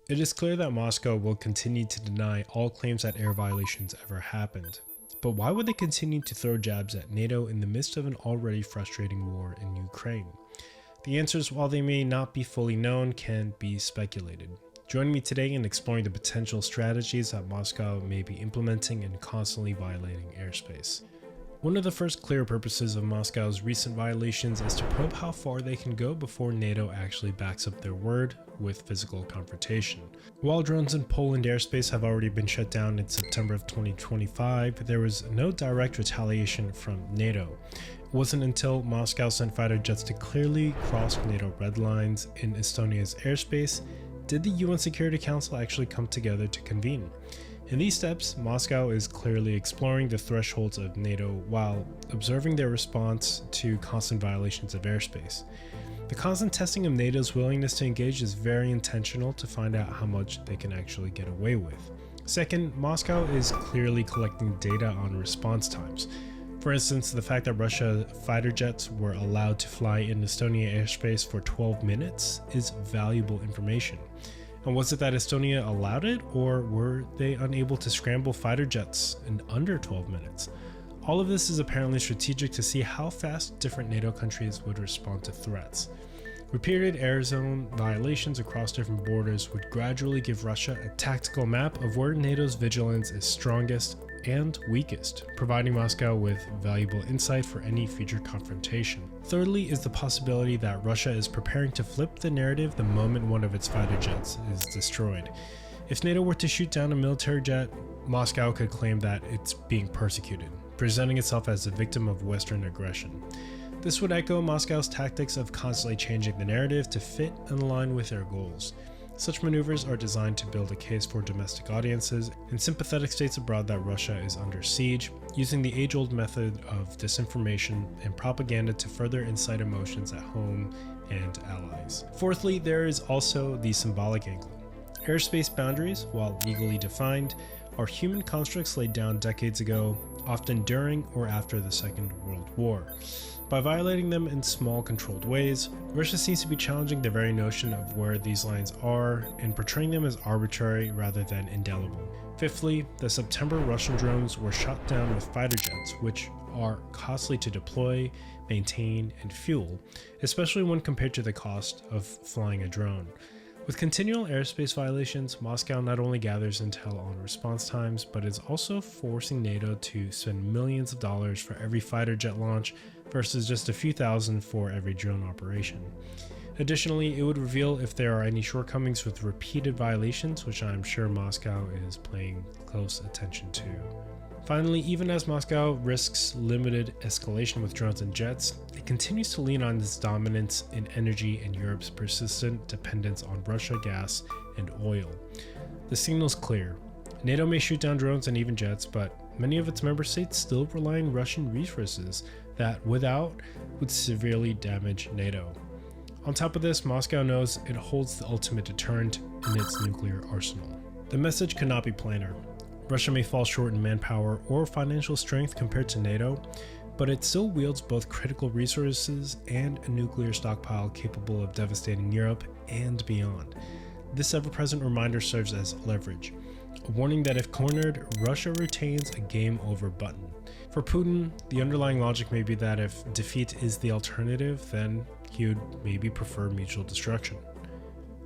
It is clear that Moscow will continue to deny all claims that air violations ever happened. But why would they continue to throw jabs at NATO in the midst of an already frustrating war in Ukraine? The answers, while they may not be fully known, can be speculated. Join me today in exploring the potential strategies that Moscow may be implementing in constantly violating airspace. One of the first clear purposes of Moscow's recent violations is to probe how far they can go before NATO actually backs up their word with physical confrontation. While drones in Poland airspace have already been shut down in September of 2025, there was no direct retaliation from NATO. It wasn't until Moscow sent fighter jets to clearly cross NATO red lines in Estonia's airspace did the UN Security Council actually come together to convene. In these steps, Moscow is clearly exploring the thresholds of NATO while observing their response to constant violations of airspace. The constant testing of NATO's willingness to engage is very intentional to find out how much they can actually get away with. Second, Moscow is clearly collecting data on response times. For instance, the fact that Russia fighter jets were allowed to fly in Estonia airspace for 12 minutes is valuable information. And was it that Estonia allowed it, or were they unable to scramble fighter jets in under 12 minutes? All of this is apparently strategic to see how fast different NATO countries would respond to threats. Repeated air zone violations across different borders would gradually give Russia a tactical map of where NATO's vigilance is strongest and weakest, providing Moscow with valuable insight for any future confrontation. Thirdly is the possibility that Russia is preparing to flip the narrative the moment one of its fighter jets is destroyed. If NATO were to shoot down a military jet, Moscow could claim that it's being persecuted, presenting itself as a victim of Western aggression. This would echo Moscow's tactics of constantly changing the narrative to fit and align with their goals. Such maneuvers are designed to build a case for domestic audiences and sympathetic states abroad that Russia is under siege, using the age-old method of disinformation and propaganda to further incite emotions at home and allies. Fourthly, there is also the symbolic angle. Airspace boundaries, while legally defined, are human constructs laid down decades ago, often during or after the Second World War. By violating them in small, controlled ways, Russia seems to be challenging the very notion of where these lines are and portraying them as arbitrary rather than indelible. Fifthly, the September Russian drones were shot down with fighter jets, which are costly to deploy, maintain, and fuel, especially when compared to the cost of flying a drone. With continual airspace violations, Moscow not only gathers intel on response times, but is also forcing NATO to spend millions of dollars for every fighter jet launch versus just a few thousand for every drone operation. Additionally, it would reveal if there are any shortcomings with repeated violations, which I'm sure Moscow is paying close attention to. Finally, even as Moscow risks limited escalation with drones and jets, it continues to lean on its dominance in energy and Europe's persistent dependence on Russia gas and oil. The signal's clear. NATO may shoot down drones and even jets, but many of its member states still rely on Russian resources that, without, would severely damage NATO. On top of this, Moscow knows it holds the ultimate deterrent in its nuclear arsenal. The message could not be plainer. Russia may fall short in manpower or financial strength compared to NATO, but it still wields both critical resources and a nuclear stockpile capable of devastating Europe and beyond. This ever-present reminder serves as leverage, a warning that if cornered, Russia retains a game-over button. For Putin, the underlying logic may be that if defeat is the alternative, then he would maybe prefer mutual destruction.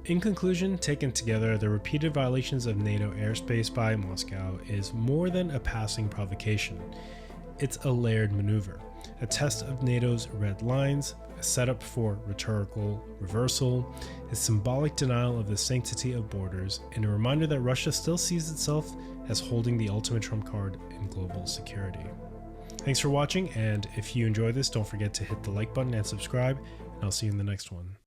In conclusion, taken together, the repeated violations of NATO airspace by Moscow is more than a passing provocation. It's a layered maneuver, a test of NATO's red lines, a setup for rhetorical reversal, a symbolic denial of the sanctity of borders, and a reminder that Russia still sees itself as holding the ultimate trump card in global security. Thanks for watching, and if you enjoyed this, don't forget to hit the like button and subscribe, and I'll see you in the next one.